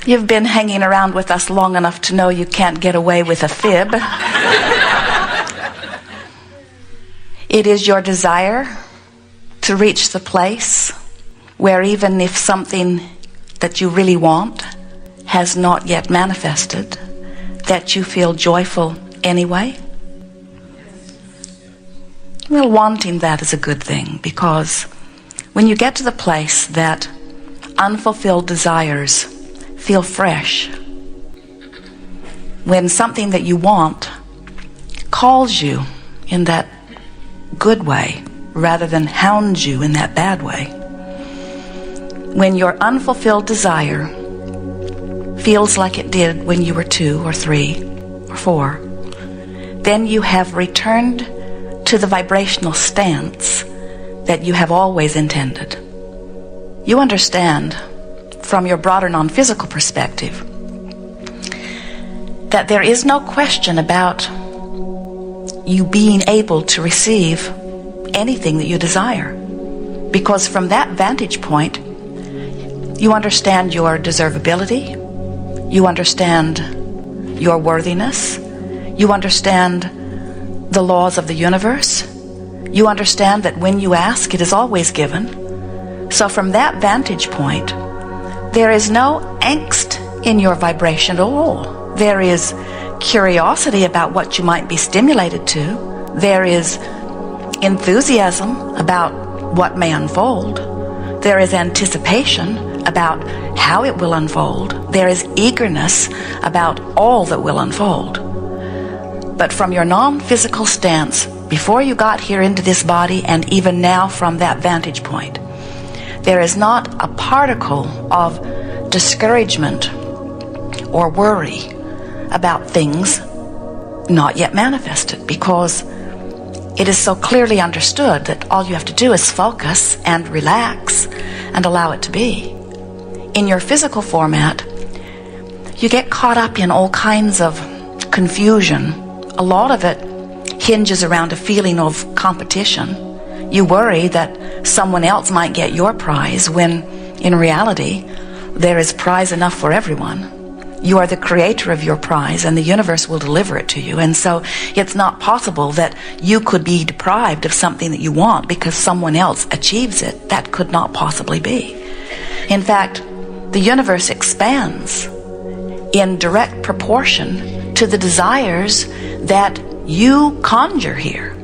You've been hanging around with us long enough to know you can't get away with a fib. It is your desire to reach the place where even if something that you really want has not yet manifested, that you feel joyful anyway. Well, wanting that is a good thing, because when you get to the place that unfulfilled desires feel fresh, when something that you want calls you in that good way rather than hounds you in that bad way, when your unfulfilled desire feels like it did when you were 2 or 3 or 4, then you have returned to the vibrational stance that you have always intended. You understand from your broader non-physical perspective that there is no question about you being able to receive anything that you desire, because from that vantage point you understand your deservability, you understand your worthiness, you understand the laws of the universe, you understand that when you ask, it is always given. So from that vantage point, there is no angst in your vibration at all. There is curiosity about what you might be stimulated to. There is enthusiasm about what may unfold. There is anticipation about how it will unfold. There is eagerness about all that will unfold. But from your non-physical stance, before you got here into this body, and even now from that vantage point, there is not a particle of discouragement or worry about things not yet manifested, because it is so clearly understood that all you have to do is focus and relax and allow it to be. In your physical format, you get caught up in all kinds of confusion. A lot of it hinges around a feeling of competition. You worry that someone else might get your prize, when in reality there is prize enough for everyone. You are the creator of your prize, and the universe will deliver it to you. And so it's not possible that you could be deprived of something that you want because someone else achieves it. That could not possibly be. In fact, the universe expands in direct proportion to the desires that you conjure here.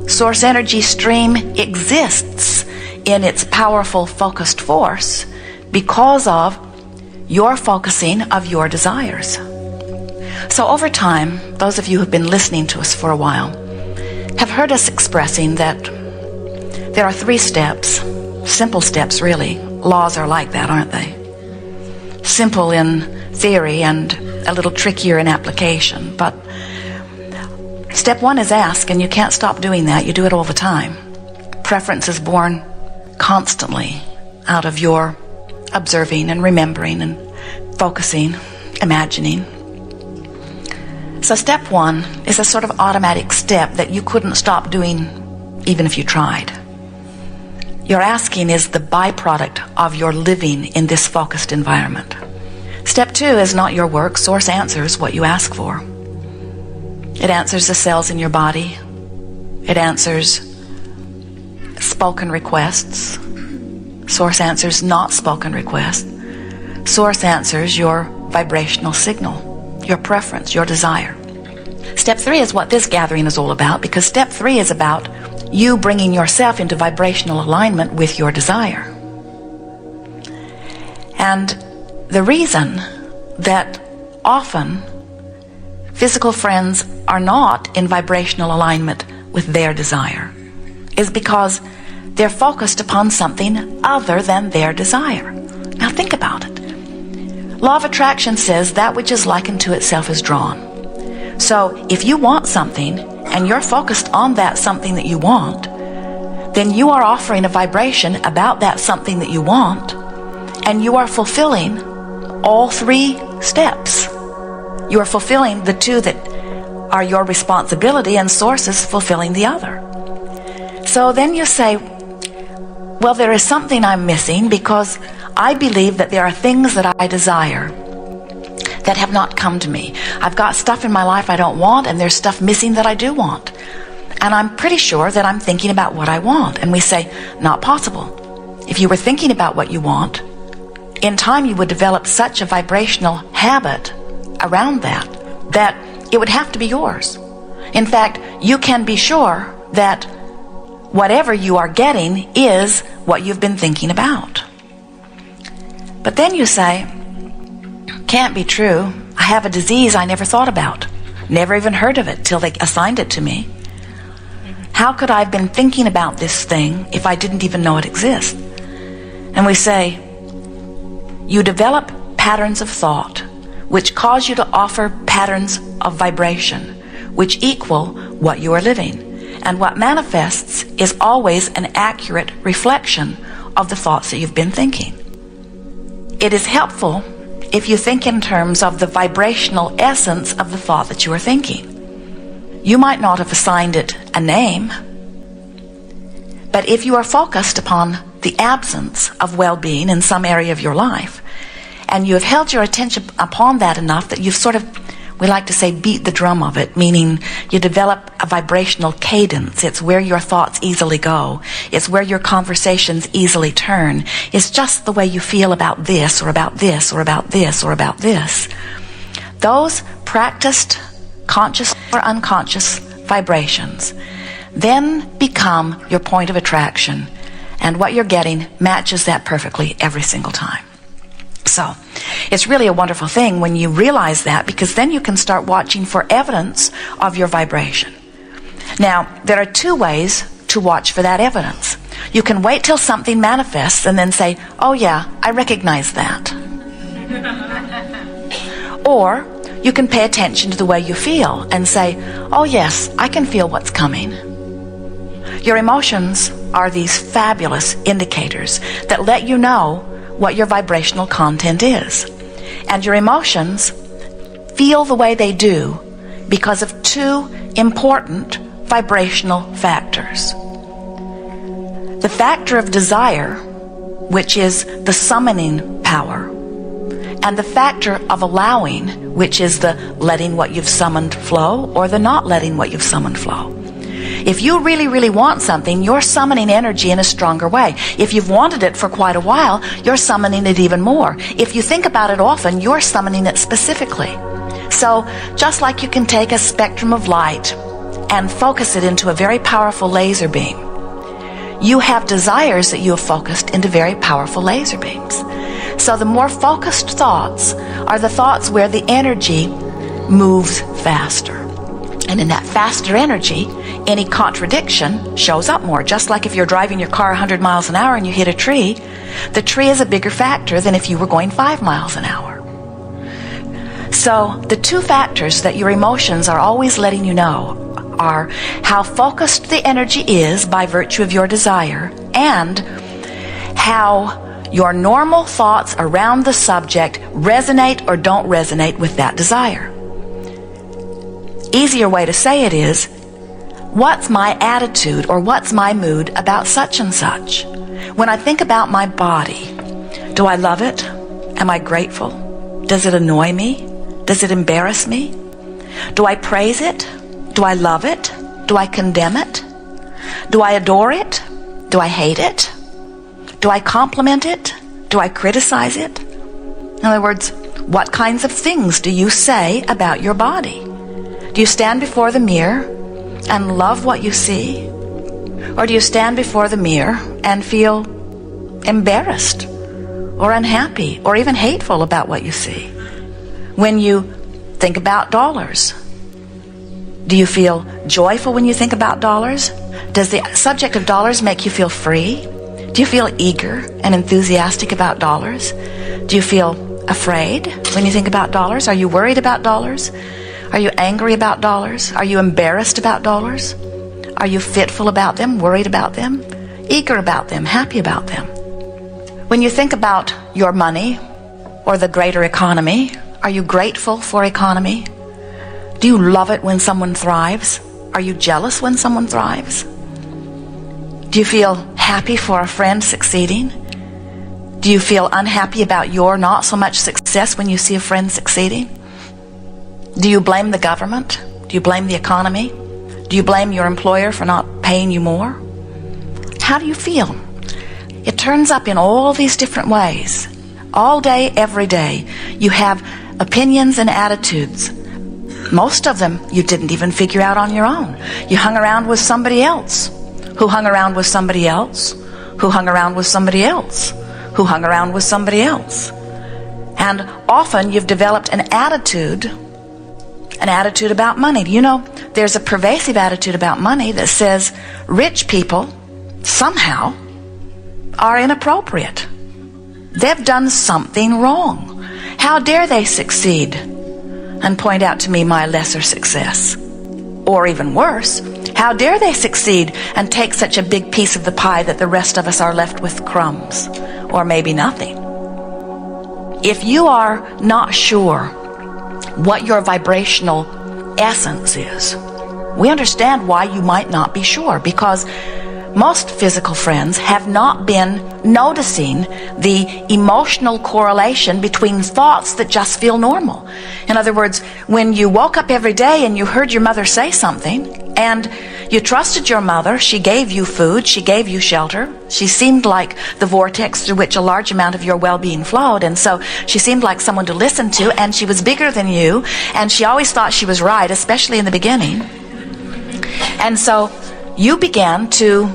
Source energy stream exists in its powerful focused force because of your focusing of your desires. So over time, those of you who've been listening to us for a while have heard us expressing that there are 3 steps, simple steps really. Laws are like that, aren't they? Simple in theory and a little trickier in application. But step 1 is ask, and you can't stop doing that. You do it all the time. Preference is born constantly out of your observing and remembering and focusing, imagining. So step 1 is a sort of automatic step that you couldn't stop doing even if you tried. Your asking is the byproduct of your living in this focused environment. Step 2 is not your work. Source answers what you ask for. It answers the cells in your body. It answers spoken requests. Source answers not spoken requests. Source answers your vibrational signal, your preference, your desire. Step 3 is what this gathering is all about, because step 3 is about you bringing yourself into vibrational alignment with your desire. And the reason that often physical friends are not in vibrational alignment with their desire is because they're focused upon something other than their desire. Now think about it. Law of attraction says that which is likened to itself is drawn. So if you want something and you're focused on that something that you want, then you are offering a vibration about that something that you want, and you are fulfilling all 3 steps. You are fulfilling the 2 that are your responsibility, and source is fulfilling the other. So then you say, well, there is something I'm missing because I believe that there are things that I desire that have not come to me. I've got stuff in my life I don't want, and there's stuff missing that I do want. And I'm pretty sure that I'm thinking about what I want. And we say, not possible. If you were thinking about what you want, in time you would develop such a vibrational habit around that it would have to be yours. In fact, you can be sure that whatever you are getting is what you've been thinking about. But then you say, can't be true. I have a disease I never thought about. Never even heard of it till they assigned it to me. How could I have been thinking about this thing if I didn't even know it exists? And we say, you develop patterns of thought which cause you to offer patterns of vibration which equal what you are living. And what manifests is always an accurate reflection of the thoughts that you've been thinking. It is helpful if you think in terms of the vibrational essence of the thought that you are thinking. You might not have assigned it a name, but if you are focused upon the absence of well-being in some area of your life, and you have held your attention upon that enough that you've sort of, we like to say, beat the drum of it, meaning you develop a vibrational cadence. It's where your thoughts easily go. It's where your conversations easily turn. It's just the way you feel about this, or about this, or about this, or about this. Those practiced conscious or unconscious vibrations then become your point of attraction, and what you're getting matches that perfectly every single time. So it's really a wonderful thing when you realize that, because then you can start watching for evidence of your vibration. Now, there are two ways to watch for that evidence. You can wait till something manifests and then say, oh yeah, I recognize that. Or you can pay attention to the way you feel and say, oh yes, I can feel what's coming. Your emotions are these fabulous indicators that let you know what your vibrational content is. And your emotions feel the way they do because of two important vibrational factors. The factor of desire, which is the summoning power, and the factor of allowing, which is the letting what you've summoned flow or the not letting what you've summoned flow. If you really, really want something, you're summoning energy in a stronger way. If you've wanted it for quite a while, you're summoning it even more. If you think about it often, you're summoning it specifically. So, just like you can take a spectrum of light and focus it into a very powerful laser beam, you have desires that you have focused into very powerful laser beams. So the more focused thoughts are the thoughts where the energy moves faster. And in that faster energy, any contradiction shows up more. Just like if you're driving your car 100 miles an hour and you hit a tree, the tree is a bigger factor than if you were going 5 miles an hour. So the two factors that your emotions are always letting you know are how focused the energy is by virtue of your desire, and how your normal thoughts around the subject resonate or don't resonate with that desire. Easier way to say it is, what's my attitude or what's my mood about such and such? When I think about my body, do I love it? Am I grateful? Does it annoy me? Does it embarrass me? Do I praise it? Do I love it? Do I condemn it? Do I adore it? Do I hate it? Do I compliment it? Do I criticize it? In other words, what kinds of things do you say about your body? Do you stand before the mirror and love what you see? Or do you stand before the mirror and feel embarrassed or unhappy or even hateful about what you see? When you think about dollars, do you feel joyful when you think about dollars? Does the subject of dollars make you feel free? Do you feel eager and enthusiastic about dollars? Do you feel afraid when you think about dollars? Are you worried about dollars? Are you angry about dollars? Are you embarrassed about dollars? Are you fitful about them, worried about them, eager about them, happy about them? When you think about your money or the greater economy, are you grateful for economy? Do you love it when someone thrives? Are you jealous when someone thrives? Do you feel happy for a friend succeeding? Do you feel unhappy about your not so much success when you see a friend succeeding? Do you blame the government? Do you blame the economy? Do you blame your employer for not paying you more? How do you feel? It turns up in all these different ways. All day, every day, you have opinions and attitudes. Most of them you didn't even figure out on your own. You hung around with somebody else, who hung around with somebody else, who hung around with somebody else, who hung around with somebody else. And often you've developed an attitude about money. You know, there's a pervasive attitude about money that says rich people somehow are inappropriate. They've done something wrong. How dare they succeed and point out to me my lesser success? Or even worse, how dare they succeed and take such a big piece of the pie that the rest of us are left with crumbs, or maybe nothing? If you are not sure what your vibrational essence is, we understand why you might not be sure, because most physical friends have not been noticing the emotional correlation between thoughts that just feel normal. In other words, when you woke up every day and you heard your mother say something, and you trusted your mother, she gave you food, she gave you shelter, she seemed like the vortex through which a large amount of your well-being flowed, and so she seemed like someone to listen to, and she was bigger than you, and she always thought she was right, especially in the beginning. And so you began to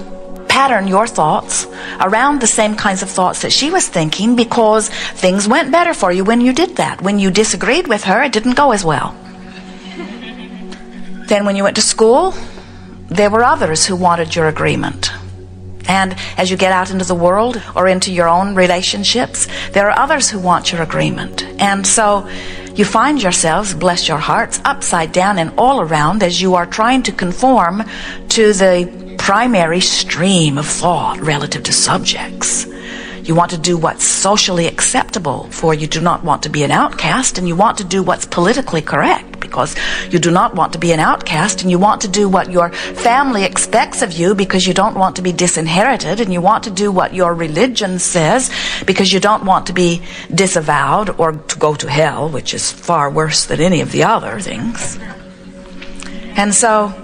pattern your thoughts around the same kinds of thoughts that she was thinking, because things went better for you when you did that. When you disagreed with her, it didn't go as well. Then when you went to school, there were others who wanted your agreement. And as you get out into the world or into your own relationships, there are others who want your agreement. And so you find yourselves, bless your hearts, upside down and all around as you are trying to conform to the primary stream of thought relative to subjects. You want to do what's socially acceptable, for you do not want to be an outcast, and you want to do what's politically correct, because you do not want to be an outcast, and you want to do what your family expects of you because you don't want to be disinherited, and you want to do what your religion says because you don't want to be disavowed or to go to hell, which is far worse than any of the other things. And so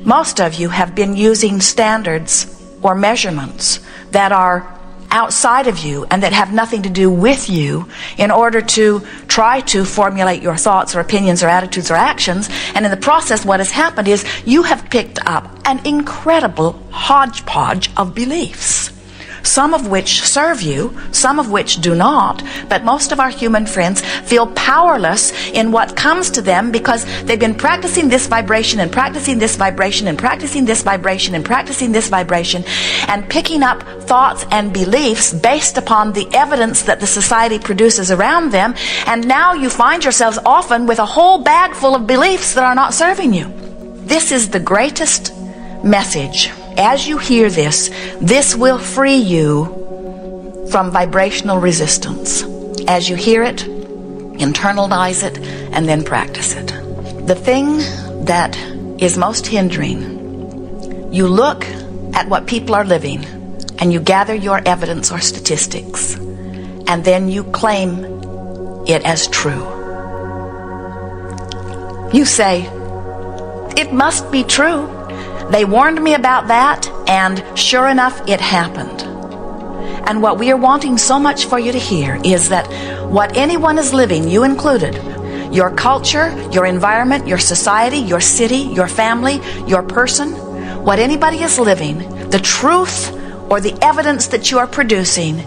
most of you have been using standards or measurements that are outside of you and that have nothing to do with you in order to try to formulate your thoughts or opinions or attitudes or actions. And in the process, what has happened is you have picked up an incredible hodgepodge of beliefs, some of which serve you, some of which do not. But most of our human friends feel powerless in what comes to them because they've been practicing this vibration and practicing this vibration and practicing this vibration and practicing this vibration and picking up thoughts and beliefs based upon the evidence that the society produces around them. And now you find yourselves often with a whole bag full of beliefs that are not serving you. This is the greatest message. As you hear this, this will free you from vibrational resistance. As you hear it, internalize it, and then practice it. The thing that is most hindering, you look at what people are living, and you gather your evidence or statistics, and then you claim it as true. You say, it must be true. They warned me about that, and sure enough, it happened. And what we are wanting so much for you to hear is that what anyone is living, you included, your culture, your environment, your society, your city, your family, your person, what anybody is living, the truth or the evidence that you are producing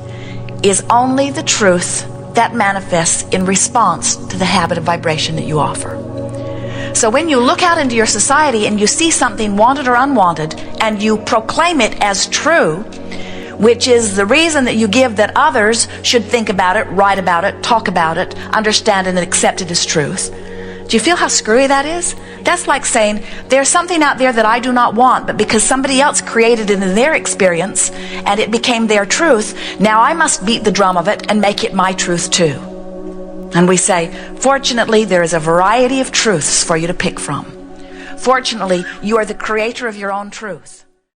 is only the truth that manifests in response to the habit of vibration that you offer. So when you look out into your society and you see something wanted or unwanted, and you proclaim it as true, which is the reason that you give that others should think about it, write about it, talk about it, understand it, and accept it as truth. Do you feel how screwy that is? That's like saying, there's something out there that I do not want, but because somebody else created it in their experience and it became their truth, now I must beat the drum of it and make it my truth too. And we say, fortunately, there is a variety of truths for you to pick from. Fortunately, you are the creator of your own truth.